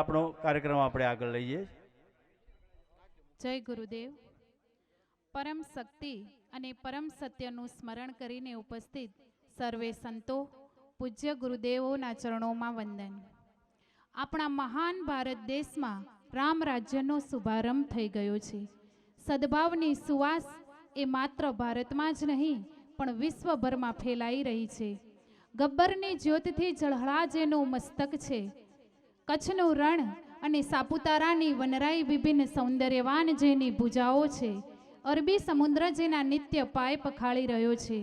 આપણો કાર્યક્રમ આપણે આગળ લઈએ. જય ગુરુદેવ. પરમ શક્તિ અને પરમ સત્યનું સ્મરણ કરીને ઉપસ્થિત સર્વે સંતો, પૂજ્ય ગુરુદેવોના ચરણોમાં વંદન. આપણા મહાન ભારત દેશમાં રામ રાજ્યનો શુભારંભ થઈ ગયો છે. સદભાવની સુવાસ એ માત્ર ભારતમાં જ નહીં પણ વિશ્વભરમાં ફેલાઈ રહી છે. ગબ્બરની જ્યોતથી ઝળહળા જેનું મસ્તક છે. કચ્છનું રણ અને સાપુતારાની વનરાઈ વિભિન્ન સૌંદર્યવાન જેની ભુજાઓ છે. અરબી સમુદ્ર જેના નિત્ય પાય પખાળી રહ્યો છે.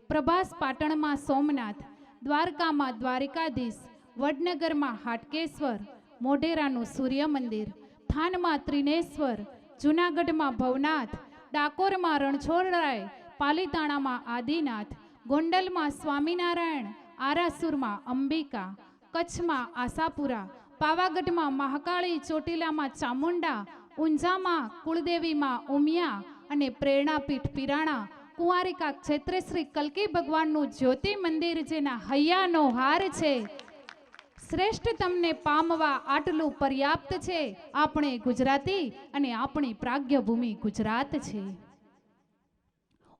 પ્રભાસ પાટણમાં સોમનાથ, દ્વારકામાં દ્વારિકાધીશ, વડનગરમાં હાટકેશ્વર, મોઢેરાનું સૂર્ય મંદિર, થાનમાં ત્રિનેશ્વર, જૂનાગઢમાં ભવનાથ, ડાકોરમાં રણછોડરાય, પાલીતાણામાં આદિનાથ, ગોંડલમાં સ્વામિનારાયણ, આરાસુરમાં અંબિકા, કચ્છમાં આશાપુરા, પાવાગઢમાં મહાકાળી, ચોટીલામાં ચામુંડા, ઊંઝામાં કુળદેવીમાં ઉમિયા અને પ્રેરણાપીઠ પિરાણા, કુંવારિકા ક્ષેત્રે શ્રી કલ્કી ભગવાનનું જ્યોતિ મંદિર જેના હૈયાનો હાર છે. શ્રેષ્ઠ તમને પામવા આટલું પર્યાપ્ત છે. આપણે ગુજરાતી અને આપણી પ્રાગ્ય ભૂમિ ગુજરાત છે.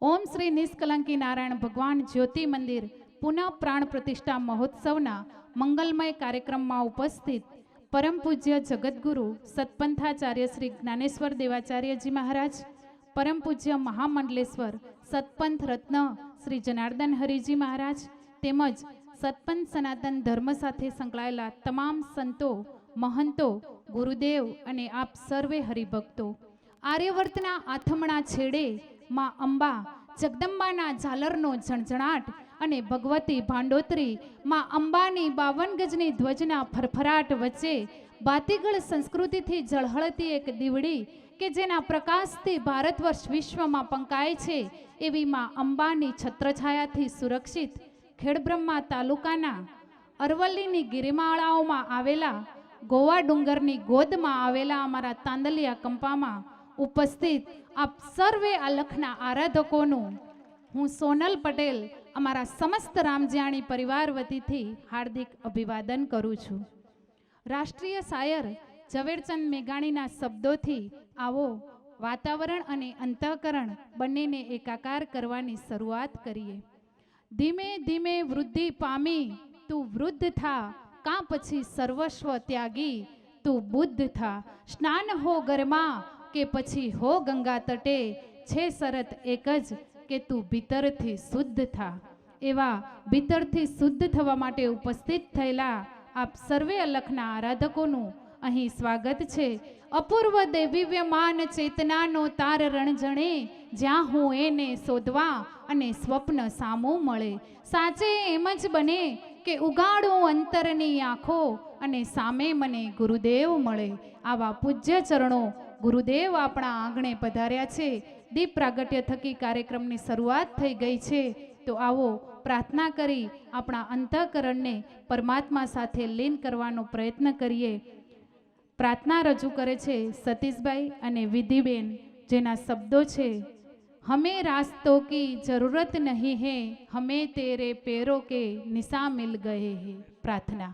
ઓમ શ્રી નિષ્કલંકી નારાયણ ભગવાન જ્યોતિ મંદિર પુનઃ પ્રાણ પ્રતિષ્ઠા મહોત્સવના મંગલમય કાર્યક્રમમાં ઉપસ્થિત પરમ પૂજ્ય જગતગુરુ સતપંથાચાર્ય શ્રી જ્ઞાનેશ્વર દેવાચાર્યજી મહારાજ, પરમ પૂજ્ય મહામંડલેશ્વર સતપંથ રત્ન શ્રી જનાર્દન હરિજી મહારાજ તેમજ સતપંથ સનાતન ધર્મ સાથે સંકળાયેલા તમામ સંતો, મહંતો, ગુરુદેવ અને આપ સર્વે હરિભક્તો, આર્યવર્તના આથમણા છેડે માં અંબા જગદંબાના ઝાલરનો ઝણઝણાટ અને ભગવતી ભાંડોતરી માં અંબાની 52 ગજની ધ્વજના ફરફરાટ વચ્ચે બાતીગળ સંસ્કૃતિથી ઝળહળતી એક દીવડી કે જેના પ્રકાશથી ભારત વર્ષ વિશ્વમાં પંકાય છે એવી માં અંબાની છત્રછાયાથી સુરક્ષિત ખેડબ્રહ્મા તાલુકાના અરવલ્લીની ગિરિમાળાઓમાં આવેલા ગોવા ડુંગરની ગોદમાં આવેલા અમારા તાંદલિયા કંપામાં ઉપસ્થિત આપ સર્વે અલખના આરાધકોનું હું સોનલ પટેલ અમારા સમસ્ત રામજીયાણી પરિવાર વતીથી હાર્દિક અભિવાદન કરું છું. રાષ્ટ્રીય શાયર ઝવેરચંદ મેઘાણીના શબ્દોથી આવો વાતાવરણ અને અંતઃકરણ બંનેને એકાકાર કરવાની શરૂઆત કરીએ. ધીમે ધીમે વૃદ્ધિ પામી તું વૃદ્ધ થા, કાં પછી સર્વસ્વ ત્યાગી તું બુદ્ધ થા. સ્નાન હો ગરમાં કે પછી હો ગંગા તટે, છે શરત એક જ કે તું ભીતરથી શુદ્ધ થા. એવા ભીતરથી શુદ્ધ થવા માટે ઉપસ્થિત થયેલા આપ સર્વે અલખના આરાધકોનું અહીં સ્વાગત છે. અપૂર્વ દૈવિવ્યમાન ચેતનાનો તાર રણજણે, જ્યાં હું એને શોધવા અને સ્વપ્ન સામું મળે. સાચે એમ જ બને કે ઉગાડું અંતરની આંખો અને સામે મને ગુરુદેવ મળે. આવા પૂજ્ય ચરણો ગુરુદેવ આપણા આંગણે પધાર્યા છે. દીપ પ્રાગટ્ય થકી કાર્યક્રમની શરૂઆત થઈ ગઈ છે. તો આવો પ્રાર્થના કરી આપણા અંતઃકરણને પરમાત્મા સાથે લીન કરવાનો પ્રયત્ન કરીએ. પ્રાર્થના રજૂ કરે છે સતીશભાઈ અને વિધિબેન, જેના શબ્દો છે, હમે રાસ્તો કી જરૂરત નહીં હે, હમે તેરે પેરો કે નિશા મિલ ગયે હે. પ્રાર્થના.